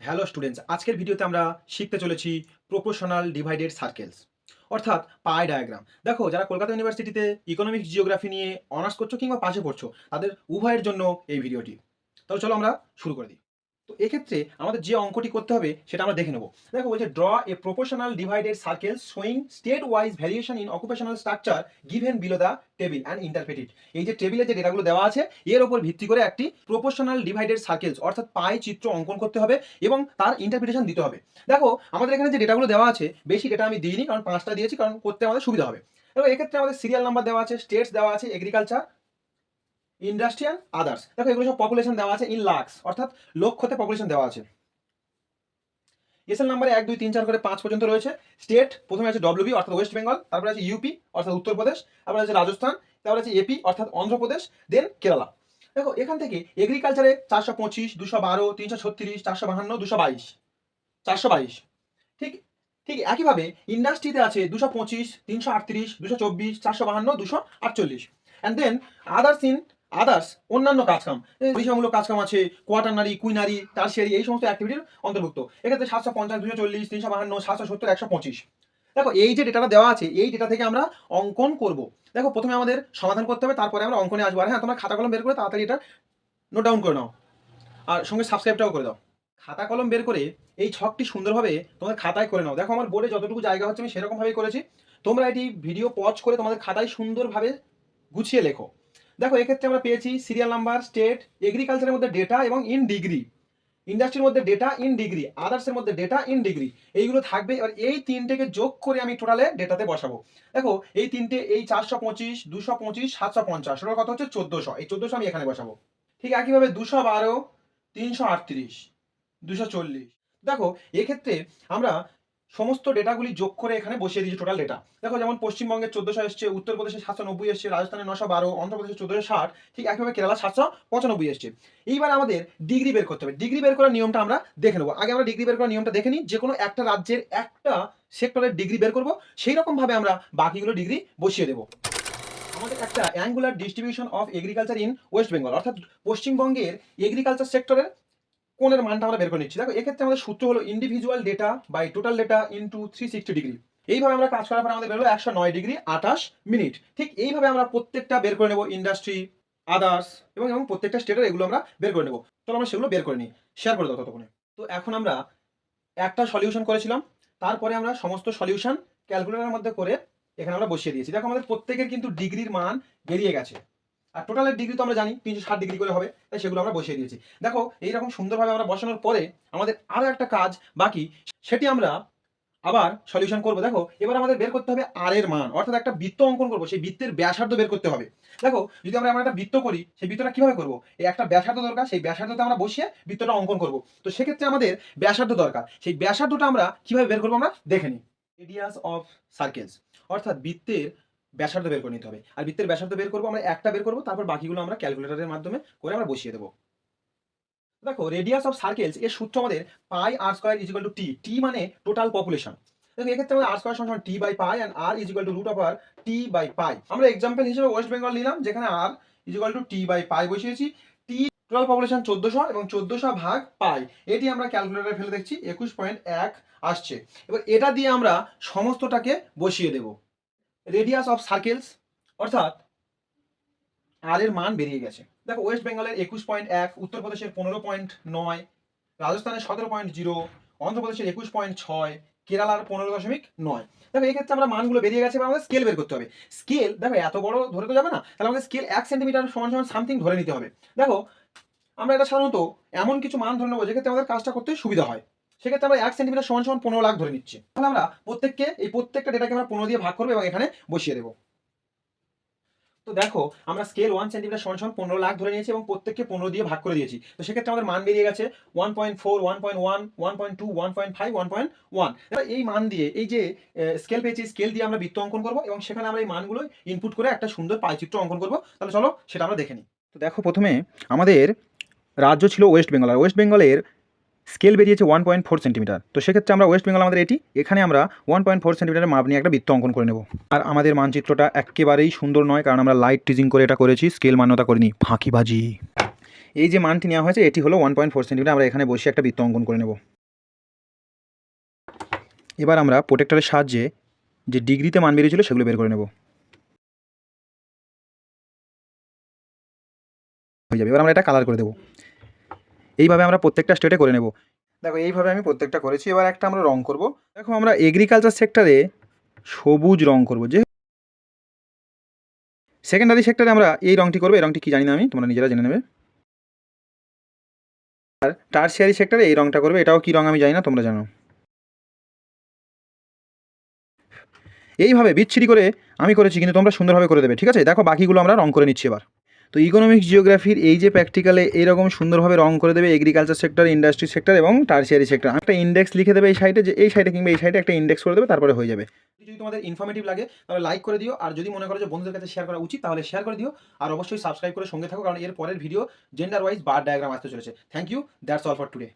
Hello students, আজকের ভিডিওতে আমরা শিখতে চলেছি প্রপোর্শনাল ডিভাইডেড সার্কেলস অর্থাৎ পাই ডায়াগ্রাম। দেখো, যারা কলকাতা ইউনিভার্সিটিতে ইকোনমিক্স জিওগ্রাফি নিয়ে অনার্স করছো কিংবা পাশে পড়ছো, তাদের উভয়ের জন্য এই ভিডিওটি। তাহলে চলো আমরা শুরু করে দিই। তো এক্ষেত্রে আমাদের যে অঙ্কটি করতে হবে সেটা আমরা দেখে নেব। দেখো, বলছে draw a proportional divided circle showing state wise variation in occupational structure given below the table and interpret it. এই যে টেবিলে যে ডেটাগুলো দেওয়া আছে এর উপর ভিত্তি করে একটি প্রপোর্শনাল ডিভাইডেড সার্কেলস অর্থাৎ পাই চিত্র অঙ্কন করতে হবে এবং তার ইন্টারপ্রিটেশন দিতে হবে। দেখো, আমাদের এখানে যে ডেটাগুলো দেওয়া আছে, বেশি ডেটা আমি দিইনি, কারণ 5টা দিয়েছি, কারণ করতে আমাদের সুবিধা হবে। এবং এক্ষেত্রে আমাদের সিরিয়াল নাম্বার দেওয়া আছে, স্টেটস দেওয়া আছে, এগ্রিকালচার, ইন্ডাস্ট্রিয়াল, আদার্স। দেখো, এগুলো সব পপুলেশন দেওয়া আছে ইন লাক্স, অর্থাৎ লক্ষতে পপুলেশন দেওয়া আছে। এসএল নাম্বারে 1 2 3 4 করে 5 পর্যন্ত রয়েছে। স্টেট প্রথমে আছে ডব্লিউবি অর্থাৎ ওয়েস্ট বেঙ্গল, তারপরে আছে ইউপি অর্থাৎ উত্তরপ্রদেশ, তারপরে আছে রাজস্থান, তারপরে আছে এপি অর্থাৎ অন্ধ্রপ্রদেশ, দেন কেরালা। দেখো, এখান থেকে এগ্রিকালচারে 425, 212, 336, 452, 222, 422। ঠিক ঠিক একইভাবে ইন্ডাস্ট্রিতে আছে 225, 338, 224, 452, 248। অ্যান্ড দেন আদার্স অন্যান্য কাজকাম, পরিষেবামূলক কাজকাম আছে, কোয়াটারনারি, কুইনারি, টার্সিয়ারি, এই সমস্ত অ্যাক্টিভিটির অন্তর্ভুক্ত। এক্ষেত্রে 750, 240, 352, 770, 125। দেখো, এই যে ডেটাটা দেওয়া আছে এই ডেটা থেকে আমরা অঙ্কন করব। দেখো, প্রথমে আমাদের সমাধান করতে হবে, তারপরে আমরা অঙ্কনে আসবো। আর হ্যাঁ, তোমরা খাতা কলম বের করে তাড়াতাড়ি এটা নোট ডাউন করে নাও, আর সঙ্গে সাবস্ক্রাইবটাও করে দাও। খাতা কলম বের করে এই ছকটি সুন্দরভাবে তোমাদের খাতায় করে নাও। দেখো, আমার বোর্ডে যতটুকু জায়গা হচ্ছে আমি সেরকমভাবেই করেছি। তোমরা এটি ভিডিও পজ করে তোমাদের খাতায় সুন্দরভাবে গুছিয়ে লেখো। দেখো, এক্ষেত্রে আমরা পেয়েছি সিরিয়াল নাম্বার, স্টেট, এগ্রিকালচারের মধ্যে ডেটা এবং ইন ডিগ্রি, ইন্ডাস্ট্রির মধ্যে ডেটা ইন ডিগ্রি, আদার্সের মধ্যে ডেটা ইন ডিগ্রি, এইগুলো থাকবে। এবার এই তিনটেকে যোগ করে আমি টোটালে ডেটাতে বসাবো। দেখো, এই তিনটে, এই 425, 225, 750, ওটার কথা হচ্ছে 1400। এই 1400 আমি এখানে বসাবো। ঠিক একইভাবে 212, 338, 240। দেখো, এক্ষেত্রে আমরা সমস্ত ডেটাগুলি যোগ করে এখানে বসিয়ে দিয়েছি টোটাল ডেটা। দেখো, যেমন পশ্চিমবঙ্গের 1400 এসছে, উত্তরপ্রদেশে 790 এসছে, রাজস্থানে 912, অন্ধ্রপ্রদেশে 1460, ঠিক একইভাবে কেরালা 795 এসছে। এইবার আমাদের ডিগ্রি বের করতে হবে। ডিগ্রি বের করার নিয়মটা আমরা দেখে নেবো। আগে আমরা ডিগ্রি বের করার নিয়মটা দেখে নিই। যে কোনো একটা রাজ্যের একটা সেক্টরের ডিগ্রি বের করবো, সেই রকমভাবে আমরা বাকিগুলো ডিগ্রি বসিয়ে দেবো। আমাদের একটা angular distribution of agriculture in West Bengal, অর্থাৎ পশ্চিমবঙ্গের এগ্রিকালচার সেক্টরের কোণের মানটা আমরা বের করে নিচ্ছি। দেখো, এক্ষেত্রে আমাদের সূত্র হলো individual data by total data into 360 degree. এইভাবে আমরা কাজ করার পর আমাদের বেরোলো 109 ডিগ্রি 28 মিনিট। ঠিক এইভাবে আমরা প্রত্যেকটা বের করে নেব, ইন্ডাস্ট্রি, আদার্স এবং এবং প্রত্যেকটা স্টেটের এগুলো আমরা বের করে নেব। চলো আমরা সেগুলো বের করে নিই। শেয়ার করে দাও ততক্ষণে। তো এখন আমরা একটা সলিউশন করেছিলাম, তারপরে আমরা সমস্ত সলিউশন ক্যালকুলেটরের মধ্যে করে এখানে আমরা বসিয়ে দিয়েছি। দেখো, আমাদের প্রত্যেকের কিন্তু ডিগ্রির মান বেরিয়ে গেছে। আর টোটালের ডিগ্রি তো আমরা জানি 360 ডিগ্রি করে হবে, তাই সেগুলো আমরা বসিয়ে দিয়েছি। দেখো, এইরকম সুন্দরভাবে আমরা বসানোর পরে আমাদের আরও একটা কাজ বাকি, সেটি আমরা আবার সলিউশন করব। দেখো, এবার আমাদের বের করতে হবে আর এর মান, অর্থাৎ একটা বৃত্ত অঙ্কন করব, সেই বৃত্তের ব্যাসার্ধ বের করতে হবে। দেখো, যদি আমরা একটা বৃত্ত করি, সেই বৃত্তটা কিভাবে করব? এই একটা ব্যাসার্ধ দরকার, সেই ব্যাসার্ধতে আমরা বসিয়ে বৃত্তটা অঙ্কন করব। তো সেক্ষেত্রে আমাদের ব্যাসার্ধ দরকার, সেই ব্যাসার্ধটা আমরা কিভাবে বের করবো আমরা দেখে নিই। রেডিয়াস অফ সার্কেলস, অর্থাৎ বৃত্তের ব্যাসার্ধ বের করে নিতে হবে। আর বৃত্তের ব্যাসার্ধ বের করবো, আমরা একটা বের করবো, তারপর বাকিগুলো আমরা ক্যালকুলেটরের মাধ্যমে করে আমরা বসিয়ে দেবো। দেখো, রেডিয়াস অফ সার্কেলস এর সূত্র আমাদের pi r square is equal to T. T মানে টোটাল পপুলেশন। দেখো, এক্ষেত্রে আমাদের আর স্কয়ার সমান T by pi and r is equal to root over T by pi. আমরা এক্সাম্পল হিসেবে ওয়েস্ট বেঙ্গল নিলাম, যেখানে r is equal to T by pi বসিয়েছি। টি টোটাল পপুলেশন 1400 এবং 1400 ভাগ পাই, এটি আমরা ক্যালকুলেটরে ফেলে দেখছি 21.1 আসছে। এবার এটা দিয়ে আমরা সমস্তটাকে বসিয়ে দেব। রেডিয়াস অফ সার্কেলস অর্থাৎ আর এর মান বেরিয়ে গেছে। দেখো, ওয়েস্ট বেঙ্গলের 21.1, উত্তরপ্রদেশের 15.9, রাজস্থানের 17.0, অন্ধ্রপ্রদেশের 21.6, কেরালার 15.9। দেখো, এক্ষেত্রে আমরা মানগুলো বেরিয়ে গেছে, এবার আমাদের স্কেল বের করতে হবে। স্কেল, দেখো, এত বড় ধরে তো যাবে না, তাহলে আমাদের স্কেল 1 সেন্টিমিটার সমান সমান সামথিং ধরে নিতে হবে। দেখো, আমরা এটা সাধারণত এমন কিছু মান ধরে নেবো যেক্ষেত্রে আমাদের কাজটা করতে সুবিধা হয়। সেক্ষেত্রে আমরা 1 সেন্টিমিটার সমান সমান 15 লাখ ধরে নিচ্ছি। তাহলে আমরা প্রত্যেকটা ডেটাকে আমরা 15 দিয়ে ভাগ করবো এবং এখানে বসিয়ে দেবো। তো দেখো, আমরা স্কেল 1 সেন্টিমিটার সমান সমান 15 লাখ ধরে নিয়েছি এবং প্রত্যেককে 15 দিয়ে ভাগ করে দিয়েছি। তো সেক্ষেত্রে আমাদের মান বেরিয়ে গেছে 1.4, 1.1, 1.2, 1.5, 1.1। এবার এই মান দিয়ে, এই যে স্কেল পেয়েছি, স্কেল দিয়ে আমরা বৃত্ত অঙ্কন করবো এবং সেখানে আমরা এই মানগুলো ইনপুট করে একটা সুন্দর পাইচিত্র অঙ্কন করবো। তাহলে চলো সেটা আমরা দেখে নিই। তো দেখো, প্রথমে আমাদের রাজ্য ছিল ওয়েস্ট বেঙ্গল, আর ওয়েস্ট বেঙ্গলের স্কেল বেরিয়েছে 1.4 সেন্টিমিটার। তো সেক্ষেত্রে আমরা ওয়েস্ট বেঙ্গল আমাদের এটি, এখানে আমরা 1.4 সেন্টিমিটারের মাপ নিয়ে একটা বৃত্ত অঙ্কন করে নেব। আর আমাদের মানচিত্রটা একেবারেই সুন্দর নয়, কারণ আমরা লাইট টিজিং করে এটা করেছি, স্কেল মান্যতা করিনি, ফাঁকিবাজি। এই যে মানটি নেওয়া হয়েছে এটি হলো 1.4 সেন্টিমিটার। আমরা এখানে বসে একটা বৃত্ত অঙ্কন করে নেব। এবার আমরা প্রোটেক্টরের সাহায্যে যে ডিগ্রিতে মান বেরিয়েছিল সেগুলো বের করে নেব। হয়ে যাবে। এবার আমরা এটা কালার করে দেবো। এইভাবে আমরা প্রত্যেকটা স্টেটে করে নেব। দেখো এইভাবে আমি প্রত্যেকটা করেছি। এবার একটা আমরা রং করব। দেখো আমরা এগ্রিকালচার সেক্টরে সবুজ রং করব। যে সেকেন্ডারি সেক্টরে আমরা এই রংটি করবো। এই রংটি কি জানি না আমি, তোমরা নিজেরা জেনে নেবে। আর টারসিয়ারি সেক্টরে এই রংটা করবে। এটাও কি রং আমি জানি না, তোমরা জানো। এইভাবে বিচ্ছিরি করে আমি করেছি, কিন্তু তোমরা সুন্দরভাবে করে দেবে, ঠিক আছে? দেখো বাকিগুলো আমরা রং করে নিচ্ছি এবার। তো ইকোনমিক্স জিওগ্রাফির এই যে প্র্যাকটিক্যালে এইরকম সুন্দরভাবে রং করে দেবে এগ্রিকালচার সেক্টর, ইন্ডাস্ট্রি সেক্টর এবং টারসিয়ারি সেক্টর। একটা ইন্ডেক্স লিখে দেবে এই সাইডে, যে এই সাইডে কিংবা এই সাইডে একটা ইন্ডেক্স করে দেবে, তারপরে হয়ে যাবে। যদি তোমাদের ইনফরমেটিভ লাগে তাহলে লাইক করে দিও, আর যদি মনে করো যে বন্ধুদের কাছে শেয়ার করা উচিত তাহলে শেয়ার করে দিও। আর অবশ্যই সাবস্ক্রাইব করে সঙ্গে থাকো, কারণ এর পরের video gender wise bar diagram আসতে চলেছে। Thank you, that's all for today.